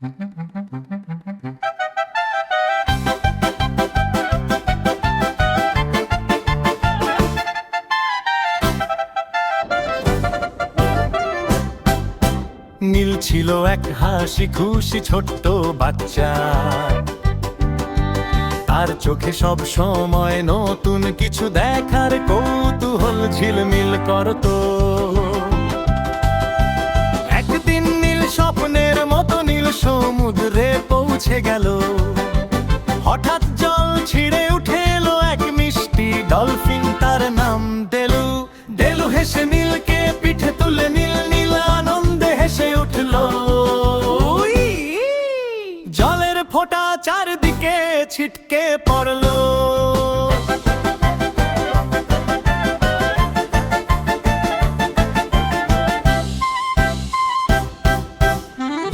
নীল ছিল এক হাসি খুশি ছোট্ট বাচ্চা, তার চোখে সব সময় নতুন কিছু দেখার কৌতূহল ঝিলমিল করতো। একদিন নীল স্বপ্নের মতো নীল সমুদ্রে পৌঁছে গেল। হঠাৎ জল ছিঁড়ে উঠে এলো এক মিষ্টি ডলফিন, তার নাম ডেলু। ডেলু হেসে নীলকে পিঠে তুলে নীল নীল আনন্দে হেসে উঠল। জলের ফোঁটা চারদিকে ছিটকে পড়লো।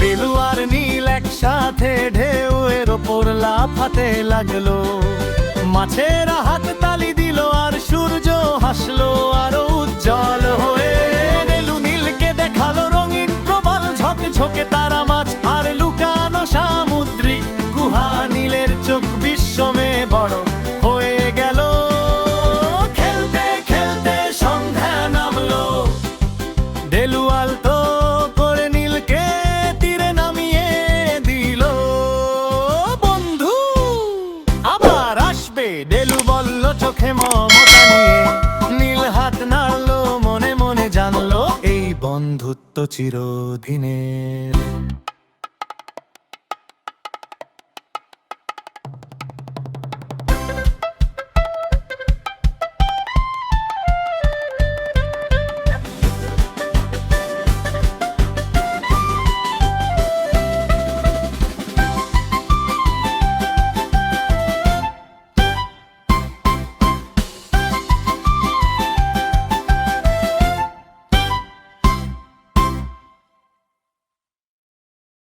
ডেলু আর নীল একসাথে ঢেউয়ের ওপর লাফাতে লাগলো। মাছেরা হাত তালি দিল আর সূর্য হাসলো আরো উজ্জ্বল হয়ে। ডেলু নীলকে দেখালো রঙিন প্রবাল ঝকঝকে তারা মাছ আর লুকানো সামুদ্রিক গুহা। নীলের চোখ বিস্ময়ে বড় হয়ে গেল। খেলতে খেলতে সন্ধ্যা নামলো। ডেলু আলতো করে নীলকে তীরে নামিয়ে দিল। বন্ধু আবার আসবে, ডেলু বলল চোখে মমতা নিয়ে। নীল হাত নাড়লো, মনে মনে জানলো এই বন্ধুত্ব চিরদিনের।